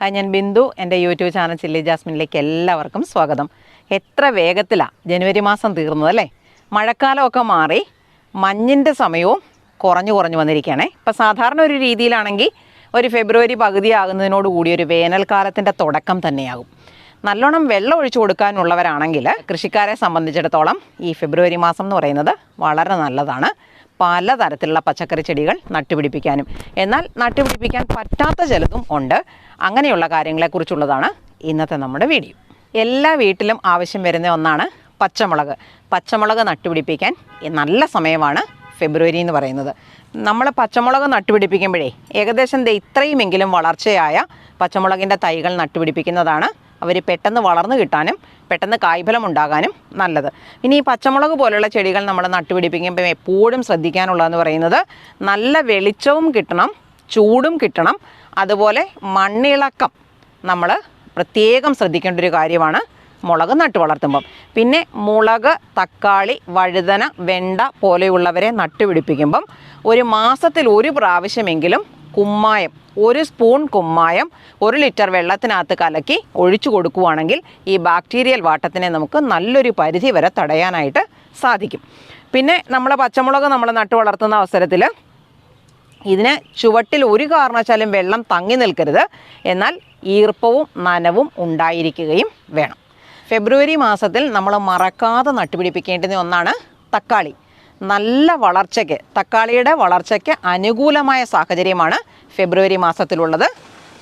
Hi, ഞാൻ ബിന്ദു. എൻ്റെ YouTube channel chilli ജാസ്മിനിലേക്ക് എല്ലാവർക്കും സ്വാഗതം. എത്ര വേഗത്തിലാണ് ജനുവരി മാസം തീർന്നത് അല്ലേ? മഴക്കാലമൊക്കെ മാറി മഞ്ഞിൻ്റെ സമയവും കുറഞ്ഞു വന്നിരിക്കുകയാണേ. ഇപ്പോൾ സാധാരണ ഒരു രീതിയിലാണെങ്കിൽ ഒരു ഫെബ്രുവരി പകുതി ആകുന്നതിനോടുകൂടി ഒരു വേനൽക്കാലത്തിൻ്റെ തുടക്കം തന്നെയാകും. നല്ലോണം വെള്ളം ഒഴിച്ചു കൊടുക്കാനുള്ളവരാണെങ്കിൽ കൃഷിക്കാരെ സംബന്ധിച്ചിടത്തോളം ഈ ഫെബ്രുവരി മാസം എന്ന് പറയുന്നത് വളരെ നല്ലതാണ്. പലതരത്തിലുള്ള പച്ചക്കറി ചെടികൾ നട്ടുപിടിപ്പിക്കാനും, എന്നാൽ നട്ടുപിടിപ്പിക്കാൻ പറ്റാത്ത ചിലതും ഉണ്ട്. അങ്ങനെയുള്ള കാര്യങ്ങളെക്കുറിച്ചുള്ളതാണ് ഇന്നത്തെ നമ്മുടെ വീഡിയോ. എല്ലാ വീട്ടിലും ആവശ്യം വരുന്ന ഒന്നാണ് പച്ചമുളക്. പച്ചമുളക് നട്ടുപിടിപ്പിക്കാൻ നല്ല സമയമാണ് ഫെബ്രുവരി എന്ന് പറയുന്നത്. നമ്മൾ പച്ചമുളക് നട്ടുപിടിപ്പിക്കുമ്പോഴേ ഏകദേശം ഇത്രയുമെങ്കിലും വളർച്ചയായ പച്ചമുളകിൻ്റെ തൈകൾ നട്ടുപിടിപ്പിക്കുന്നതാണ് അവർ പെട്ടെന്ന് വളർന്നു കിട്ടാനും പെട്ടെന്ന് കായ്ഫലം ഉണ്ടാകാനും നല്ലത്. ഇനി ഈ പച്ചമുളക് പോലുള്ള ചെടികൾ നമ്മൾ നട്ടുപിടിപ്പിക്കുമ്പോൾ എപ്പോഴും ശ്രദ്ധിക്കാനുള്ളതെന്ന് പറയുന്നത് നല്ല വെളിച്ചവും കിട്ടണം, ചൂടും കിട്ടണം. അതുപോലെ മണ്ണിളക്കം നമ്മൾ പ്രത്യേകം ശ്രദ്ധിക്കേണ്ട ഒരു കാര്യമാണ് മുളക് നട്ടു വളർത്തുമ്പം. പിന്നെ മുളക്, തക്കാളി, വഴുതന, വെണ്ട പോലെയുള്ളവരെ നട്ടുപിടിപ്പിക്കുമ്പം ഒരു മാസത്തിൽ ഒരു പ്രാവശ്യമെങ്കിലും കുമ്മായം, 1 സ്പൂൺ കുമ്മായം 1 ലിറ്റർ വെള്ളത്തിനകത്ത് കലക്കി ഒഴിച്ചു കൊടുക്കുകയാണെങ്കിൽ ഈ ബാക്ടീരിയൽ വാട്ടത്തിനെ നമുക്ക് നല്ലൊരു പരിധി വരെ തടയാനായിട്ട് സാധിക്കും. പിന്നെ നമ്മൾ പച്ചമുളക് നമ്മൾ നട്ടു വളർത്തുന്ന അവസരത്തിൽ ഇതിന് ചുവട്ടിൽ ഒരു കാരണവശാലും വെള്ളം തങ്ങി നിൽക്കരുത്, എന്നാൽ ഈർപ്പവും നനവും ഉണ്ടായിരിക്കുകയും വേണം. ഫെബ്രുവരി മാസത്തിൽ നമ്മൾ മറക്കാതെ നട്ടുപിടിപ്പിക്കേണ്ടുന്ന ഒന്നാണ് തക്കാളി. നല്ല വളർച്ചയ്ക്ക്, തക്കാളിയുടെ വളർച്ചയ്ക്ക് അനുകൂലമായ സാഹചര്യമാണ് ഫെബ്രുവരി മാസത്തിലുള്ളത്.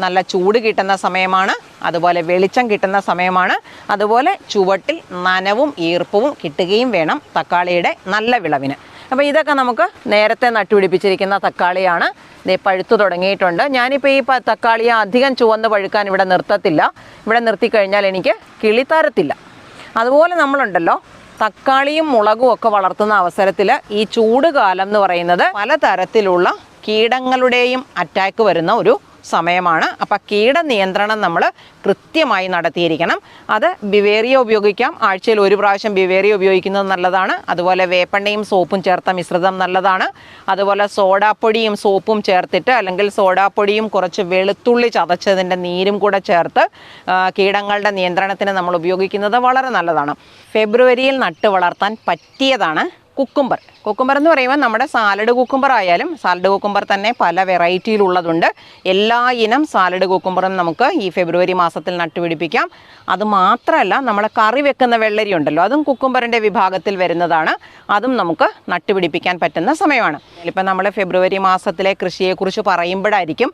നല്ല ചൂട് കിട്ടുന്ന സമയമാണ്, അതുപോലെ വെളിച്ചം കിട്ടുന്ന സമയമാണ്, അതുപോലെ ചുവട്ടിൽ നനവും ഈർപ്പവും കിട്ടുകയും വേണം തക്കാളിയുടെ നല്ല വിളവിന്. അപ്പോൾ ഇതൊക്കെ നമുക്ക് നേരത്തെ നട്ടുപിടിപ്പിച്ചിരിക്കുന്ന തക്കാളിയാണ്. ഇത് പഴുത്തു തുടങ്ങിയിട്ടുണ്ട്. ഞാനിപ്പോൾ ഈ തക്കാളിയെ അധികം ചുവന്ന് പഴുക്കാൻ ഇവിടെ നിർത്തത്തില്ല. ഇവിടെ നിർത്തിക്കഴിഞ്ഞാൽ എനിക്ക് കിളിത്തരത്തില്ല. അതുപോലെ നമ്മളുണ്ടല്ലോ, തക്കാളിയും മുളകും ഒക്കെ വളർത്തുന്ന അവസരത്തിൽ ഈ ചൂട് കാലം എന്ന് പറയുന്നത് പലതരത്തിലുള്ള കീടങ്ങളുടെയും അറ്റാക്ക് വരുന്ന ഒരു സമയമാണ്. അപ്പം കീടനിയന്ത്രണം നമ്മൾ കൃത്യമായി നടത്തിയിരിക്കണം. അത് ബിവേറിയ ഉപയോഗിക്കാം. ആഴ്ചയിൽ ഒരു പ്രാവശ്യം ബിവേറിയ ഉപയോഗിക്കുന്നത് നല്ലതാണ്. അതുപോലെ വേപ്പെണ്ണയും സോപ്പും ചേർത്ത മിശ്രിതം നല്ലതാണ്. അതുപോലെ സോഡാപ്പൊടിയും സോപ്പും ചേർത്തിട്ട്, അല്ലെങ്കിൽ സോഡാപ്പൊടിയും കുറച്ച് വെളുത്തുള്ളി ചതച്ചതിൻ്റെ നീരും കൂടെ ചേർത്ത് കീടങ്ങളുടെ നിയന്ത്രണത്തിന് നമ്മൾ ഉപയോഗിക്കുന്നത് വളരെ നല്ലതാണ്. ഫെബ്രുവരിയിൽ നട്ട് വളർത്താൻ പറ്റിയതാണ് കുക്കുംബർ. കുക്കുംബർ എന്ന് പറയുമ്പോൾ നമ്മുടെ സാലഡ് കുക്കുംബർ ആയാലും, സാലഡ് കുക്കുംബർ തന്നെ പല വെറൈറ്റിയിലുള്ളതുണ്ട്. എല്ലാ ഇനം സാലഡ് കുക്കുംബറും നമുക്ക് ഈ ഫെബ്രുവരി മാസത്തിൽ നട്ടുപിടിപ്പിക്കാം. അതുമാത്രമല്ല, നമ്മൾ കറി വെക്കുന്ന വെള്ളരി ഉണ്ടല്ലോ, അതും കുക്കുംബറിൻ്റെ വിഭാഗത്തിൽ വരുന്നതാണ്. അതും നമുക്ക് നട്ടുപിടിപ്പിക്കാൻ പറ്റുന്ന സമയമാണ്. ഇപ്പം നമ്മൾ ഫെബ്രുവരി മാസത്തിലെ കൃഷിയെക്കുറിച്ച് പറയുമ്പോഴായിരിക്കും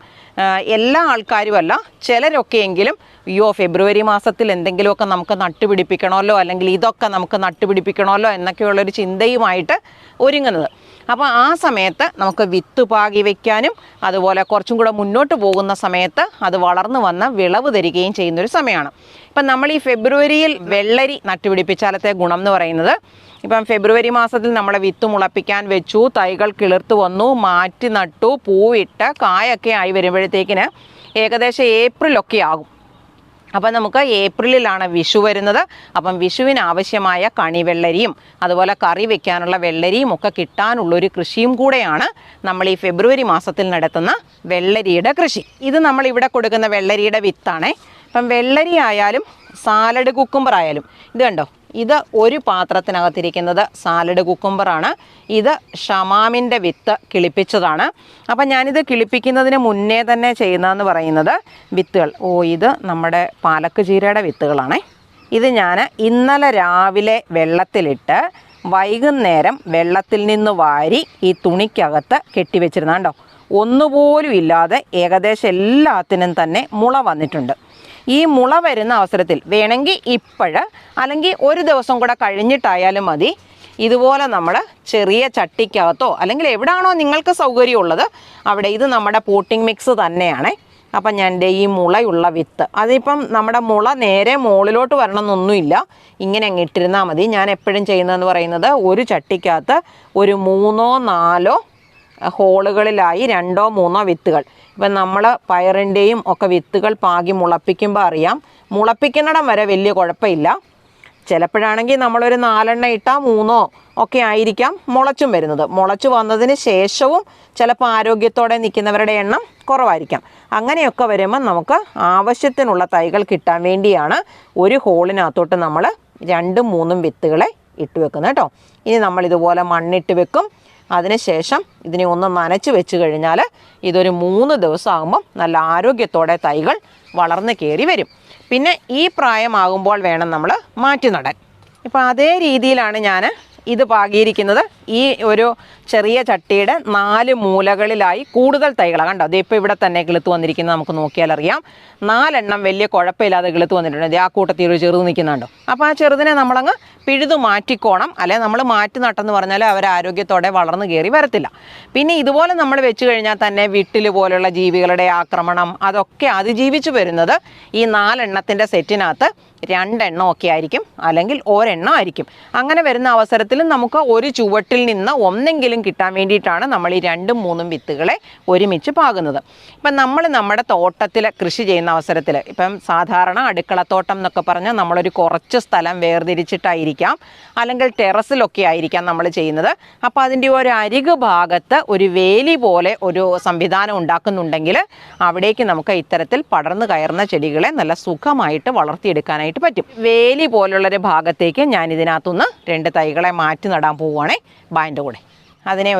എല്ലാ ആൾക്കാരും അല്ല, ചിലരൊക്കെയെങ്കിലും ഫെബ്രുവരി മാസത്തിൽ എന്തെങ്കിലുമൊക്കെ നമുക്ക് നട്ടുപിടിപ്പിക്കണമല്ലോ, അല്ലെങ്കിൽ ഇതൊക്കെ നമുക്ക് നട്ടുപിടിപ്പിക്കണമല്ലോ എന്നൊക്കെയുള്ളൊരു ചിന്തയുമായിട്ട് ഒരുങ്ങുന്നത്. അപ്പോൾ ആ സമയത്ത് നമുക്ക് വിത്ത് പാകി വയ്ക്കാനും, അതുപോലെ കുറച്ചും കൂടെ മുന്നോട്ട് പോകുന്ന സമയത്ത് അത് വളർന്നു വന്ന് വിളവ് തരികയും ചെയ്യുന്നൊരു സമയമാണ്. ഇപ്പം നമ്മൾ ഈ ഫെബ്രുവരിയിൽ വെള്ളരി നട്ടുപിടിപ്പിച്ചാലത്തെ ഗുണം എന്ന് പറയുന്നത്, ഇപ്പം ഫെബ്രുവരി മാസത്തിൽ നമ്മൾ വിത്ത് മുളപ്പിക്കാൻ വെച്ചു, തൈകൾ കിളിർത്ത് വന്നു, മാറ്റി നട്ടു, പൂവിട്ട് കായൊക്കെ ആയി വരുമ്പോഴത്തേക്കിന് ഏകദേശം ഏപ്രിലൊക്കെ ആകും. അപ്പം നമുക്ക് ഏപ്രിലിലാണ് വിഷു വരുന്നത്. അപ്പം വിഷുവിന് ആവശ്യമായ കണിവെള്ളരിയും അതുപോലെ കറി വെക്കാനുള്ള വെള്ളരിയും ഒക്കെ കിട്ടാനുള്ളൊരു കൃഷിയും കൂടെയാണ് നമ്മൾ ഈ ഫെബ്രുവരി മാസത്തിൽ നടത്തുന്ന വെള്ളരിയുടെ കൃഷി. ഇത് നമ്മളിവിടെ കൊടുക്കുന്ന വെള്ളരിയുടെ വിത്താണേ. അപ്പം വെള്ളരി ആയാലും സാലഡ് കുക്കുംബർ ആയാലും, ഇത് കണ്ടോ, ഇത് ഒരു പാത്രത്തിനകത്തിരിക്കുന്നത് സാലഡ് കുക്കുംബറാണ്. ഇത് ഷമാമിൻ്റെ വിത്ത് കിളിപ്പിച്ചതാണ്. അപ്പം ഞാനിത് കിളിപ്പിക്കുന്നതിന് മുന്നേ തന്നെ ചെയ്യുന്നതെന്ന് പറയുന്നത് വിത്തുകൾ, ഇത് നമ്മുടെ പാലക്ക് ചീരയുടെ വിത്തുകളാണേ. ഇത് ഞാൻ ഇന്നലെ രാവിലെ വെള്ളത്തിലിട്ട് വൈകുന്നേരം വെള്ളത്തിൽ നിന്ന് വാരി ഈ തുണിക്കകത്ത് കെട്ടിവെച്ചിരുന്ന കണ്ടോ, ഒന്നുപോലും ഇല്ലാതെ ഏകദേശം എല്ലാത്തിനും തന്നെ മുള വന്നിട്ടുണ്ട്. ഈ മുള വരുന്ന അവസരത്തിൽ വേണമെങ്കിൽ അല്ലെങ്കിൽ ഒരു ദിവസം കൂടെ കഴിഞ്ഞിട്ടായാലും മതി, ഇതുപോലെ നമ്മൾ ചെറിയ ചട്ടിക്കകത്തോ അല്ലെങ്കിൽ എവിടെയാണോ നിങ്ങൾക്ക് സൗകര്യമുള്ളത് അവിടെ, ഇത് നമ്മുടെ പോട്ടിംഗ് മിക്സ് തന്നെയാണ്. അപ്പം ഞാൻ ഈ മുളയുള്ള വിത്ത്, അതിപ്പം നമ്മുടെ മുള നേരെ മുകളിലോട്ട് വരണമെന്നൊന്നുമില്ല, ഇങ്ങനെ അങ്ങ് ഇട്ടിരുന്നാൽ മതി. ഞാൻ എപ്പോഴും ചെയ്യുന്നതെന്ന് പറയുന്നത്, ഒരു ചട്ടിക്കകത്ത് ഒരു 3-4 ഹോളുകളിലായി 2-3 വിത്തുകൾ. ഇപ്പം നമ്മൾ പയറിൻ്റെയും ഒക്കെ വിത്തുകൾ പാകി മുളപ്പിക്കുമ്പോൾ അറിയാം, മുളപ്പിക്കുന്നിടം വരെ വലിയ കുഴപ്പമില്ല. ചിലപ്പോഴാണെങ്കിൽ നമ്മളൊരു 4 ഇട്ടാൽ 3 ഒക്കെ ആയിരിക്കാം മുളച്ചും വരുന്നത്. മുളച്ചു വന്നതിന് ശേഷവും ചിലപ്പോൾ ആരോഗ്യത്തോടെ നിൽക്കുന്നവരുടെ എണ്ണം കുറവായിരിക്കാം. അങ്ങനെയൊക്കെ വരുമ്പോൾ നമുക്ക് ആവശ്യത്തിനുള്ള തൈകൾ കിട്ടാൻ വേണ്ടിയാണ് ഒരു ഹോളിനകത്തോട്ട് നമ്മൾ 2ഉം 3ഉം വിത്തുകളെ ഇട്ട് വെക്കുന്നത് കേട്ടോ. ഇനി നമ്മളിതുപോലെ മണ്ണിട്ട് വെക്കും. അതിനുശേഷം ഇതിനെ ഒന്ന് നനച്ച് വെച്ച് കഴിഞ്ഞാൽ ഇതൊരു 3 ദിവസം ആകുമ്പം നല്ല ആരോഗ്യത്തോടെ തൈകൾ വളർന്ന് കയറി വരും. പിന്നെ ഈ പ്രായമാകുമ്പോൾ വേണം നമ്മൾ മാറ്റി നടാൻ. ഇപ്പോൾ അതേ രീതിയിലാണ് ഞാൻ ഇത് പാകിയിരിക്കുന്നത്. ഈ ഒരു ചെറിയ ചട്ടിയുടെ 4 മൂലകളിലായി കൂടുതൽ തൈകളാണ്. കണ്ടോ, അത് ഇപ്പോൾ ഇവിടെ തന്നെ കിളുത്ത് വന്നിരിക്കുന്നത് നമുക്ക് നോക്കിയാൽ അറിയാം. 4 എണ്ണം വലിയ കുഴപ്പമില്ലാതെ കിളുത്ത് വന്നിട്ടുണ്ട്. ആ കൂട്ടത്തിൽ ഒരു ചെറുത് നിൽക്കുന്നുണ്ടോ. അപ്പോൾ ആ ചെറുതിനെ നമ്മളങ്ങ് പിഴുതു മാറ്റിക്കോണം. അല്ലെ നമ്മൾ മാറ്റി നട്ടെന്ന് പറഞ്ഞാൽ അവർ ആരോഗ്യത്തോടെ വളർന്നു കയറി വരത്തില്ല. പിന്നെ ഇതുപോലെ നമ്മൾ വെച്ച് കഴിഞ്ഞാൽ തന്നെ വിട്ടിൽ പോലുള്ള ജീവികളുടെ ആക്രമണം അതൊക്കെ അതിജീവിച്ചു വരുന്നത് ഈ 4 എണ്ണത്തിൻ്റെ സെറ്റിനകത്ത് 2 എണ്ണം ഒക്കെ ആയിരിക്കും, അല്ലെങ്കിൽ ഒരെണ്ണം ആയിരിക്കും. അങ്ങനെ വരുന്ന അവസരത്തിൽ നമുക്ക് ഒരു ചുവട്ടിൽ നിന്ന് ഒന്നെങ്കിലും കിട്ടാൻ വേണ്ടിയിട്ടാണ് നമ്മൾ ഈ 2ഉം 3ഉം വിത്തുകളെ ഒരുമിച്ച് പാകുന്നത്. ഇപ്പം നമ്മൾ നമ്മുടെ തോട്ടത്തിൽ കൃഷി ചെയ്യുന്ന അവസരത്തിൽ, ഇപ്പം സാധാരണ അടുക്കളത്തോട്ടം എന്നൊക്കെ പറഞ്ഞാൽ നമ്മളൊരു കുറച്ച് സ്ഥലം വേർതിരിച്ചിട്ടായിരിക്കാം, അല്ലെങ്കിൽ ടെറസിലൊക്കെ ആയിരിക്കാം നമ്മൾ ചെയ്യുന്നത്. അപ്പോൾ അതിൻ്റെ ഒരു അരികു ഭാഗത്ത് ഒരു വേലി പോലെ ഒരു സംവിധാനം ഉണ്ടാക്കുന്നുണ്ടെങ്കിൽ അവിടേക്ക് നമുക്ക് ഇത്തരത്തിൽ പടർന്നു കയറുന്ന ചെടികളെ നല്ല സുഖമായിട്ട് വളർത്തിയെടുക്കാനായിട്ട് പറ്റും. വേലി പോലുള്ളൊരു ഭാഗത്തേക്ക് ഞാൻ ഇതിനകത്തുനിന്ന് 2 തൈകളെ മാറ്റി നടാൻ പോവുകയാണേ. ബാൻ്റെ കൂടെ അതിനെ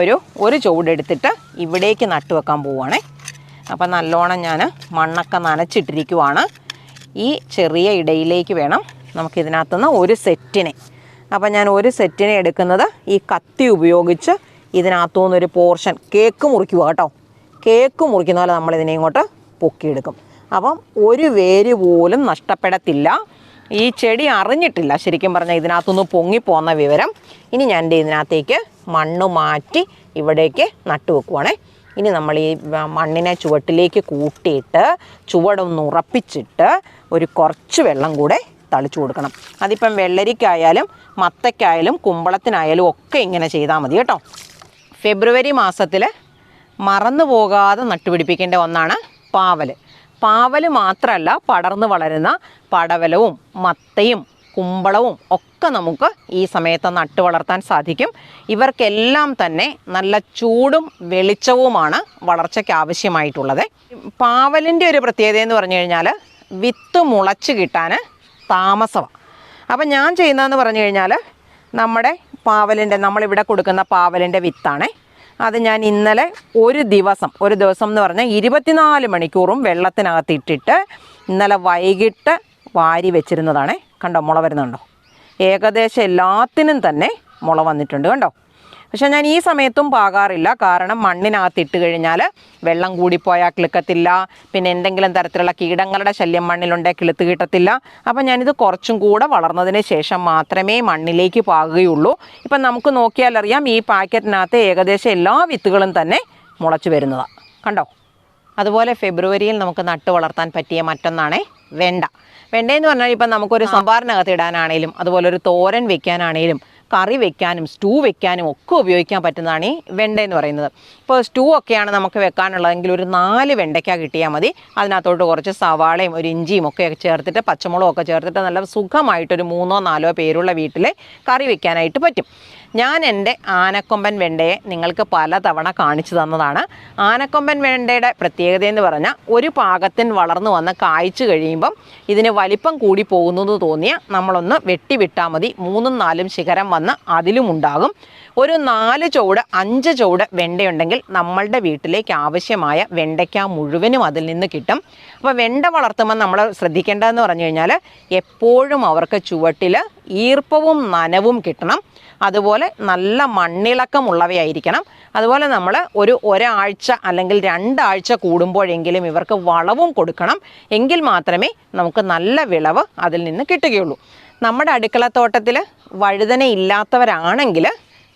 ഒരു ചുവടെടുത്തിട്ട് ഇവിടേക്ക് നട്ടുവെക്കാൻ പോവുകയാണേ. അപ്പം നല്ലോണം ഞാൻ മണ്ണൊക്കെ നനച്ചിട്ടിരിക്കുവാണ്. ഈ ചെറിയ ഇടയിലേക്ക് വേണം നമുക്കിതിനകത്തുനിന്ന് ഒരു സെറ്റിനെ. അപ്പം ഞാൻ ഒരു സെറ്റിനെ എടുക്കുന്നത് ഈ കത്തി ഉപയോഗിച്ച് ഇതിനകത്തുനിന്നൊരു പോർഷൻ കേക്ക് മുറിക്കുക കേട്ടോ. കേക്ക് മുറിക്കുന്ന പോലെ നമ്മളിതിനെ ഇങ്ങോട്ട് പൊക്കിയെടുക്കും. അപ്പം ഒരു വേര് പോലും നഷ്ടപ്പെടത്തില്ല. ഈ ചെടി അറിഞ്ഞിട്ടില്ല ശരിക്കും പറഞ്ഞാൽ ഇതിനകത്തുനിന്ന് പൊങ്ങിപ്പോകുന്ന വിവരം. ഇനി ഞാൻ ഇതിനകത്തേക്ക് മണ്ണ് മാറ്റി ഇവിടേക്ക് നട്ടുവെക്കുവാണേ. ഇനി നമ്മൾ ഈ മണ്ണിനെ ചുവട്ടിലേക്ക് കൂട്ടിയിട്ട് ചുവടൊന്ന് ഉറപ്പിച്ചിട്ട് ഒരു കുറച്ച് വെള്ളം കൂടെ തളിച്ചു കൊടുക്കണം. അതിപ്പം വെള്ളരിക്കായാലും മത്തയ്ക്കായാലും കുമ്പളത്തിനായാലും ഒക്കെ ഇങ്ങനെ ചെയ്താൽ മതി കേട്ടോ. ഫെബ്രുവരി മാസത്തിൽ മറന്നു പോകാതെ നട്ടുപിടിപ്പിക്കേണ്ട ഒന്നാണ് പാവൽ. പാവൽ മാത്രമല്ല, പടർന്നു വളരുന്ന പടവലവും മത്തയും കുമ്പളവും ഒക്കെ നമുക്ക് ഈ സമയത്ത് നട്ടു വളർത്താൻ സാധിക്കും. ഇവർക്കെല്ലാം തന്നെ നല്ല ചൂടും വെളിച്ചവുമാണ് വളർച്ചയ്ക്ക് ആവശ്യമായിട്ടുള്ളത്. പാവലിൻ്റെ ഒരു പ്രത്യേകത എന്ന് പറഞ്ഞു കഴിഞ്ഞാൽ വിത്ത് മുളച്ച് കിട്ടാൻ താമസമാണ്. അപ്പം ഞാൻ ചെയ്യുന്നതെന്ന് പറഞ്ഞു കഴിഞ്ഞാൽ നമ്മുടെ നമ്മളിവിടെ കൊടുക്കുന്ന പാവലിൻ്റെ വിത്താണേ. അത് ഞാൻ ഇന്നലെ ഒരു ദിവസം എന്ന് പറഞ്ഞാൽ 24 മണിക്കൂറും വെള്ളത്തിനകത്ത് ഇട്ടിട്ട് ഇന്നലെ വൈകിട്ട് വാരി വെച്ചിരുന്നതാണേ. കണ്ടോ, മുള വരുന്നുണ്ടോ? ഏകദേശം എല്ലാത്തിനും തന്നെ മുള വന്നിട്ടുണ്ട് കണ്ടോ. പക്ഷേ ഞാൻ ഈ സമയത്തും പാകാറില്ല. കാരണം മണ്ണിനകത്ത് ഇട്ട് കഴിഞ്ഞാൽ വെള്ളം കൂടിപ്പോയാൽ കിളുക്കത്തില്ല. പിന്നെ എന്തെങ്കിലും തരത്തിലുള്ള കീടങ്ങളുടെ ശല്യം മണ്ണിലുണ്ടെങ്കിൽ കിളുത്ത് കിട്ടത്തില്ല. അപ്പം ഞാനിത് കുറച്ചും കൂടെ വളർന്നതിന് ശേഷം മാത്രമേ മണ്ണിലേക്ക് പാകുകയുള്ളൂ. ഇപ്പം നമുക്ക് നോക്കിയാലറിയാം ഈ പാക്കറ്റിനകത്ത് ഏകദേശം എല്ലാ വിത്തുകളും തന്നെ മുളച്ച് വരുന്നതാണ് കണ്ടോ. അതുപോലെ ഫെബ്രുവരിയിൽ നമുക്ക് നട്ട് വളർത്താൻ പറ്റിയ മറ്റൊന്നാണ് വെണ്ട. വെണ്ടയെന്ന് പറഞ്ഞാൽ ഇപ്പം നമുക്കൊരു സാമ്പാറിനകത്ത് ഇടാനാണേലും അതുപോലെ ഒരു തോരൻ വെക്കാനാണേലും കറി വെക്കാനും സ്റ്റൂ വെക്കാനും ഒക്കെ ഉപയോഗിക്കാൻ പറ്റുന്നതാണ് ഈ വെണ്ട എന്ന് പറയുന്നത്. ഇപ്പോൾ സ്റ്റൂ ഒക്കെയാണ് നമുക്ക് വെക്കാനുള്ളതെങ്കിൽ ഒരു 4 വെണ്ടയ്ക്ക കിട്ടിയാൽ മതി. അതിനകത്തോട്ട് കുറച്ച് സവാളയും ഒരു ഇഞ്ചിയും ഒക്കെ ചേർത്തിട്ട് പച്ചമുളകും ഒക്കെ ചേർത്തിട്ട് നല്ല സുഖമായിട്ടൊരു 3 or 4 പേരുള്ള വീട്ടിൽ കറി വെക്കാനായിട്ട് പറ്റും. ഞാൻ എൻ്റെ ആനക്കൊമ്പൻ വെണ്ടയെ നിങ്ങൾക്ക് പലതവണ കാണിച്ചു തന്നതാണ്. ആനക്കൊമ്പൻ വെണ്ടയുടെ പ്രത്യേകത എന്ന് പറഞ്ഞാൽ ഒരു പാകത്തിന് വളർന്നു വന്ന് കായ്ച്ചു കഴിയുമ്പം ഇതിന് വലിപ്പം കൂടി പോകുന്നത് തോന്നിയാൽ നമ്മളൊന്ന് വെട്ടിവിട്ടാൽ മതി. 3ഉം 4ഉം ശിഖരം വന്ന് അതിലും ഉണ്ടാകും. ഒരു 4 ചുവട് 5 ചുവട് വെണ്ടയുണ്ടെങ്കിൽ നമ്മളുടെ വീട്ടിലേക്ക് ആവശ്യമായ വെണ്ടയ്ക്ക മുഴുവനും അതിൽ നിന്ന് കിട്ടും. അപ്പോൾ വെണ്ട വളർത്തുമ്പോൾ നമ്മൾ ശ്രദ്ധിക്കേണ്ടതെന്ന് പറഞ്ഞു കഴിഞ്ഞാൽ എപ്പോഴും അവർക്ക് ചുവട്ടിൽ ഈർപ്പവും നനവും കിട്ടണം. അതുപോലെ നല്ല മണ്ണിളക്കമുള്ളവയായിരിക്കണം. അതുപോലെ നമ്മൾ ഒരാഴ്ച അല്ലെങ്കിൽ 2 ആഴ്ച കൂടുമ്പോഴെങ്കിലും ഇവർക്ക് വളവും കൊടുക്കണം. എങ്കിൽ മാത്രമേ നമുക്ക് നല്ല വിളവ് അതിൽ നിന്ന് കിട്ടുകയുള്ളൂ. നമ്മുടെ അടുക്കളത്തോട്ടത്തിൽ വഴുതന ഇല്ലാത്തവരാണെങ്കിൽ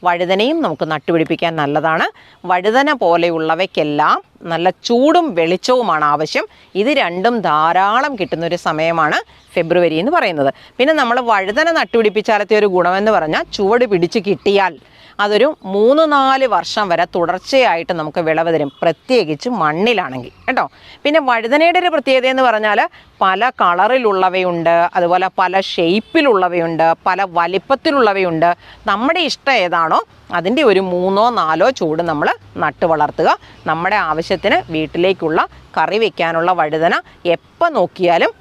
വഴുതനയും നമുക്ക് നട്ടുപിടിപ്പിക്കാൻ നല്ലതാണ്. വഴുതന പോലെയുള്ളവയ്ക്കെല്ലാം നല്ല ചൂടും വെളിച്ചവുമാണ് ആവശ്യം. ഇത് രണ്ടും ധാരാളം കിട്ടുന്നൊരു സമയമാണ് ഫെബ്രുവരി എന്ന് പറയുന്നത്. പിന്നെ നമ്മൾ വഴുതന നട്ടുപിടിപ്പിച്ചാലത്തെ ഒരു ഗുണമെന്ന് പറഞ്ഞാൽ ചുവട് പിടിച്ച് കിട്ടിയാൽ അതൊരു 3-4 വർഷം വരെ തുടർച്ചയായിട്ട് നമുക്ക് വിളവ് തരും, പ്രത്യേകിച്ച് മണ്ണിലാണെങ്കിൽ കേട്ടോ. പിന്നെ വഴുതനയുടെ ഒരു പ്രത്യേകത എന്ന് പറഞ്ഞാൽ പല കളറിലുള്ളവയുണ്ട്, അതുപോലെ പല ഷേപ്പിലുള്ളവയുണ്ട്, പല വലിപ്പത്തിലുള്ളവയുണ്ട്. നമ്മുടെ ഇഷ്ടം ഏതാണോ അതിൻ്റെ ഒരു 3-4 ചൂട് നമ്മൾ നട്ട് വളർത്തുക. നമ്മുടെ ആവശ്യത്തിന് വീട്ടിലേക്കുള്ള കറി വയ്ക്കാനുള്ള വഴുതന എപ്പോൾ നോക്കിയാലും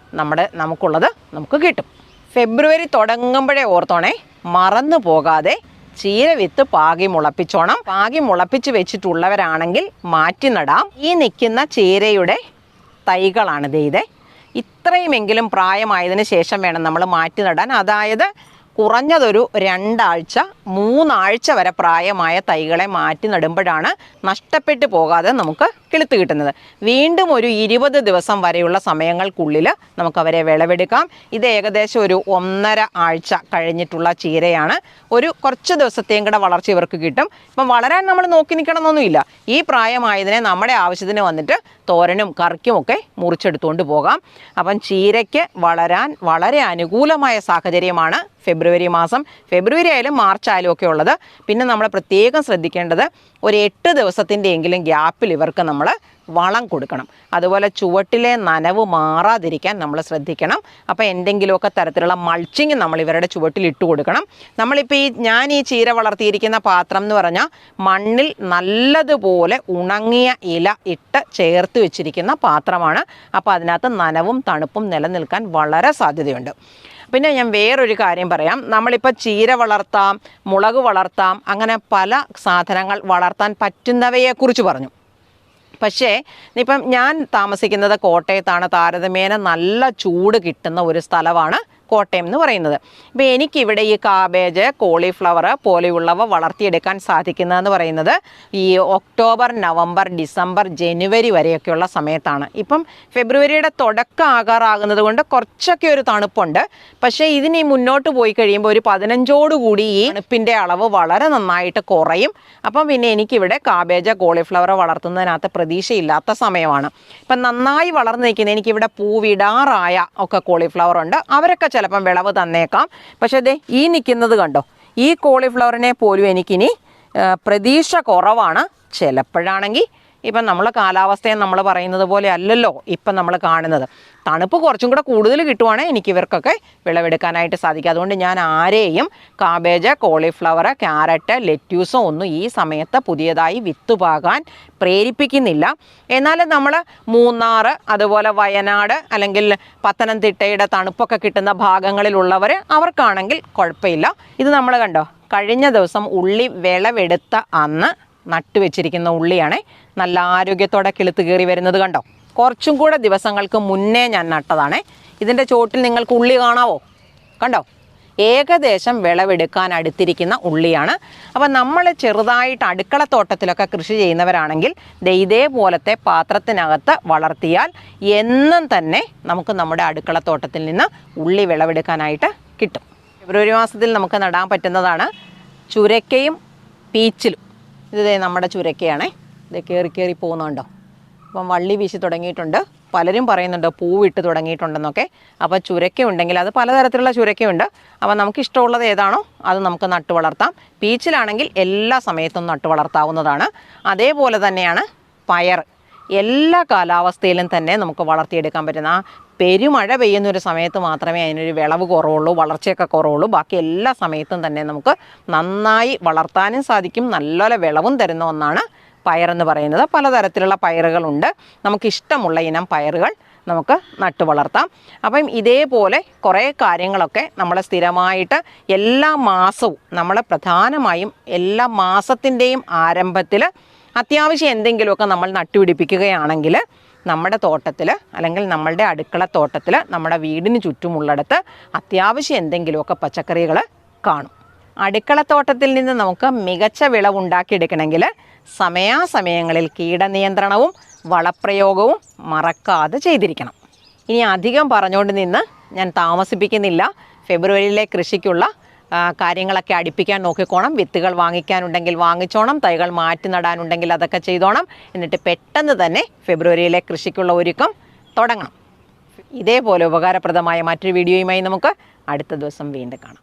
നമുക്കുള്ളത് നമുക്ക് കിട്ടും. ഫെബ്രുവരി തുടങ്ങുമ്പോഴേ ഓർത്തോണേ, മറന്നു പോകാതെ ചീര വിത്ത് പാകി മുളപ്പിച്ചോണം. പാകി മുളപ്പിച്ച് വെച്ചിട്ടുള്ളവരാണെങ്കിൽ മാറ്റി നടാം. ഈ നിൽക്കുന്ന ചീരയുടെ തൈകളാണിത്. ഇത്രയുമെങ്കിലും പ്രായമായതിനു ശേഷം വേണം നമ്മൾ മാറ്റി നടാൻ. അതായത് കുറഞ്ഞതൊരു 2 ആഴ്ച 3 ആഴ്ച വരെ പ്രായമായ തൈകളെ മാറ്റി നടുമ്പോഴാണ് നഷ്ടപ്പെട്ടു പോകാതെ നമുക്ക് കിളുത്ത് കിട്ടുന്നത്. വീണ്ടും ഒരു 20 ദിവസം വരെയുള്ള സമയങ്ങൾക്കുള്ളിൽ നമുക്കവരെ വിളവെടുക്കാം. ഇത് ഏകദേശം ഒരു 1.5 ആഴ്ച കഴിഞ്ഞിട്ടുള്ള ചീരയാണ്. ഒരു കുറച്ച് ദിവസത്തെയും കൂടെ വളർച്ച ഇവർക്ക് കിട്ടും. ഇപ്പം വളരാൻ നമ്മൾ നോക്കി നിൽക്കണമെന്നൊന്നുമില്ല. ഈ പ്രായമായതിനെ നമ്മുടെ ആവശ്യത്തിന് വന്നിട്ട് തോരനും കറിക്കുമൊക്കെ മുറിച്ചെടുത്തുകൊണ്ട് പോകാം. അപ്പം ചീരയ്ക്ക് വളരാൻ വളരെ അനുകൂലമായ സാഹചര്യമാണ് ഫെബ്രുവരി മാസം. ഫെബ്രുവരി ആയാലും മാർച്ച് ആയാലും ഒക്കെ ഉള്ളത്. പിന്നെ നമ്മൾ പ്രത്യേകം ശ്രദ്ധിക്കേണ്ടത് ഒരു 8 ദിവസത്തിൻ്റെ എങ്കിലും ഗ്യാപ്പിൽ ഇവർക്ക് നമ്മൾ വളം കൊടുക്കണം. അതുപോലെ ചുവട്ടിലെ നനവ് മാറാതിരിക്കാൻ നമ്മൾ ശ്രദ്ധിക്കണം. അപ്പോൾ എന്തെങ്കിലുമൊക്കെ തരത്തിലുള്ള മൾച്ചിങ് നമ്മൾ ഇവരുടെ ചുവട്ടിൽ ഇട്ട് കൊടുക്കണം. നമ്മളിപ്പോൾ ഞാൻ ഈ ചീര വളർത്തിയിരിക്കുന്ന പാത്രം എന്ന് പറഞ്ഞാൽ മണ്ണിൽ നല്ലതുപോലെ ഉണങ്ങിയ ഇല ഇട്ട് ചേർത്ത് വെച്ചിരിക്കുന്ന പാത്രമാണ്. അപ്പോൾ അതിനകത്ത് നനവും തണുപ്പും നിലനിൽക്കാൻ വളരെ സാധ്യതയുണ്ട്. പിന്നെ ഞാൻ വേറൊരു കാര്യം പറയാം. നമ്മളിപ്പോൾ ചീര വളർത്താം, മുളക് വളർത്താം, അങ്ങനെ പല സാധനങ്ങൾ വളർത്താൻ പറ്റുന്നവയെക്കുറിച്ച് പറഞ്ഞു. പക്ഷേ ഇപ്പം ഞാൻ താമസിക്കുന്നത് കോട്ടയത്താണ്. താരതമ്യേന നല്ല ചൂട് കിട്ടുന്ന ഒരു സ്ഥലമാണ് കോട്ടയം എന്ന് പറയുന്നത്. ഇപ്പോൾ എനിക്കിവിടെ ഈ കാബേജ്, കോളിഫ്ലവർ പോലെയുള്ളവ വളർത്തിയെടുക്കാൻ സാധിക്കുന്നതെന്ന് പറയുന്നത് ഈ ഒക്ടോബർ, നവംബർ, ഡിസംബർ, ജനുവരി വരെയൊക്കെയുള്ള സമയത്താണ്. ഇപ്പം ഫെബ്രുവരിയുടെ തുടക്കം ആകാറാകുന്നത് കൊണ്ട് കുറച്ചൊക്കെ ഒരു തണുപ്പുണ്ട്. പക്ഷേ ഇതിനി മുന്നോട്ട് പോയി കഴിയുമ്പോൾ ഒരു 15ഓടുകൂടി ഈ തണുപ്പിൻ്റെ അളവ് വളരെ നന്നായിട്ട് കുറയും. അപ്പം പിന്നെ എനിക്കിവിടെ കാബേജ്, കോളിഫ്ലവർ വളർത്തുന്നതിനകത്ത് പ്രതീക്ഷയില്ലാത്ത സമയമാണ്. ഇപ്പം നന്നായി വളർന്നു നിൽക്കുന്ന എനിക്കിവിടെ പൂവിടാറായ ഒക്കെ കോളിഫ്ലവർ ഉണ്ട്. അവരൊക്കെ ചിലപ്പം വിളവ് തന്നേക്കാം. പക്ഷേ ദേ ഈ നിൽക്കുന്നത് കണ്ടോ, ഈ കോളിഫ്ലവറിനെ പോലും എനിക്കിനി പ്രതീക്ഷ കുറവാണ്. ചിലപ്പോഴാണെങ്കിൽ ഇപ്പം നമ്മൾ കാലാവസ്ഥയെ നമ്മൾ പറയുന്നത് പോലെ അല്ലല്ലോ ഇപ്പം നമ്മൾ കാണുന്നത്. തണുപ്പ് കുറച്ചും കൂടെ കൂടുതൽ കിട്ടുവാണെങ്കിൽ എനിക്ക് ഇവർക്കൊക്കെ വിളവെടുക്കാനായിട്ട് സാധിക്കും. അതുകൊണ്ട് ഞാൻ ആരെയും കാബേജ്, കോളിഫ്ലവർ, ക്യാരറ്റ്, ലെറ്റ്യൂസും ഒന്നും ഈ സമയത്ത് പുതിയതായി വിത്ത് പാകാൻ പ്രേരിപ്പിക്കുന്നില്ല. എന്നാലും നമ്മൾ മൂന്നാർ, അതുപോലെ വയനാട് അല്ലെങ്കിൽ പത്തനംതിട്ടയുടെ തണുപ്പൊക്കെ കിട്ടുന്ന ഭാഗങ്ങളിലുള്ളവർ അവർക്കാണെങ്കിൽ കുഴപ്പമില്ല. ഇത് നമ്മൾ കണ്ടോ, കഴിഞ്ഞ ദിവസം ഉള്ളി വിളവെടുത്ത അന്ന് നട്ടുവെച്ചിരിക്കുന്ന ഉള്ളിയാണ്. നല്ല ആരോഗ്യത്തോടെ കിളുത്ത് കയറി വരുന്നത് കണ്ടോ. കുറച്ചും കൂടെ ദിവസങ്ങൾക്ക് മുന്നേ ഞാൻ നട്ടതാണ്. ഇതിൻ്റെ ചോട്ടിൽ നിങ്ങൾക്ക് ഉള്ളി കാണാവോ? കണ്ടോ, ഏകദേശം വിളവെടുക്കാൻ അടുത്തിരിക്കുന്ന ഉള്ളിയാണ്. അപ്പം നമ്മൾ ചെറുതായിട്ട് അടുക്കളത്തോട്ടത്തിലൊക്കെ കൃഷി ചെയ്യുന്നവരാണെങ്കിൽ ഇതേപോലത്തെ പാത്രത്തിനകത്ത് വളർത്തിയാൽ എന്നും തന്നെ നമുക്ക് നമ്മുടെ അടുക്കളത്തോട്ടത്തിൽ നിന്ന് ഉള്ളി വിളവെടുക്കാനായിട്ട് കിട്ടും. ഫെബ്രുവരി മാസത്തിൽ നമുക്ക് നടാൻ പറ്റുന്നതാണ് ചുരക്കയും പീച്ചിലും. ഇത് നമ്മുടെ ചുരക്കയാണേ. ഇത് കയറി പോകുന്നുണ്ടോ. അപ്പം വള്ളി വീശി തുടങ്ങിയിട്ടുണ്ട്. പലരും പറയുന്നുണ്ട് പൂവിട്ട് തുടങ്ങിയിട്ടുണ്ടെന്നൊക്കെ. അപ്പോൾ ചുരക്ക ഉണ്ടെങ്കിൽ അത് പലതരത്തിലുള്ള ചുരക്കയുണ്ട്. അപ്പോൾ നമുക്ക് ഇഷ്ടമുള്ളത് ഏതാണോ അത് നമുക്ക് നട്ടു വളർത്താം. പീച്ചിലാണെങ്കിൽ എല്ലാ സമയത്തും നട്ടു വളർത്താവുന്നതാണ്. അതേപോലെ തന്നെയാണ് പയർ. എല്ലാ കാലാവസ്ഥയിലും തന്നെ നമുക്ക് വളർത്തിയെടുക്കാൻ പറ്റുന്ന, പെരുമഴ പെയ്യുന്നൊരു സമയത്ത് മാത്രമേ അതിനൊരു വിളവ് കുറവുള്ളൂ, വളർച്ചയൊക്കെ കുറവുള്ളൂ. ബാക്കി എല്ലാ സമയത്തും തന്നെ നമുക്ക് നന്നായി വളർത്താനും സാധിക്കും. നല്ലപോലെ വിളവും തരുന്ന ഒന്നാണ് പയറെന്ന് പറയുന്നത്. പലതരത്തിലുള്ള പയറുകളുണ്ട്. നമുക്കിഷ്ടമുള്ള ഇനം പയറുകൾ നമുക്ക് നട്ടു വളർത്താം. അപ്പം ഇതേപോലെ കുറേ കാര്യങ്ങളൊക്കെ നമ്മൾ സ്ഥിരമായിട്ട് എല്ലാ മാസവും നമ്മൾ പ്രധാനമായും എല്ലാ മാസത്തിൻ്റെയും ആരംഭത്തിൽ അത്യാവശ്യം എന്തെങ്കിലുമൊക്കെ നമ്മൾ നട്ടുപിടിപ്പിക്കുകയാണെങ്കിൽ നമ്മുടെ തോട്ടത്തിൽ അല്ലെങ്കിൽ നമ്മളുടെ അടുക്കളത്തോട്ടത്തിൽ നമ്മുടെ വീടിന് ചുറ്റുമുള്ളിടത്ത് അത്യാവശ്യം എന്തെങ്കിലുമൊക്കെ പച്ചക്കറികൾ കാണും. അടുക്കളത്തോട്ടത്തിൽ നിന്ന് നമുക്ക് മികച്ച വിളവുണ്ടാക്കിയെടുക്കണമെങ്കിൽ സമയാസമയങ്ങളിൽ കീടനിയന്ത്രണവും വളപ്രയോഗവും മറക്കാതെ ചെയ്തിരിക്കണം. ഇനി അധികം പറഞ്ഞുകൊണ്ട് നിന്ന് ഞാൻ താമസിപ്പിക്കുന്നില്ല. ഫെബ്രുവരിയിലെ കൃഷിക്കുള്ള കാര്യങ്ങളൊക്കെ അടുപ്പിക്കാൻ നോക്കിക്കോണം. വിത്തുകൾ വാങ്ങിക്കാനുണ്ടെങ്കിൽ വാങ്ങിച്ചോണം. തൈകൾ മാറ്റി നടാനുണ്ടെങ്കിൽ അതൊക്കെ ചെയ്തോണം. എന്നിട്ട് പെട്ടെന്ന് തന്നെ ഫെബ്രുവരിയിലെ കൃഷിക്കുള്ള ഒരുക്കം തുടങ്ങണം. ഇതേപോലെ ഉപകാരപ്രദമായ മറ്റൊരു വീഡിയോയുമായി നമുക്ക് അടുത്ത ദിവസം വീണ്ടും കാണാം.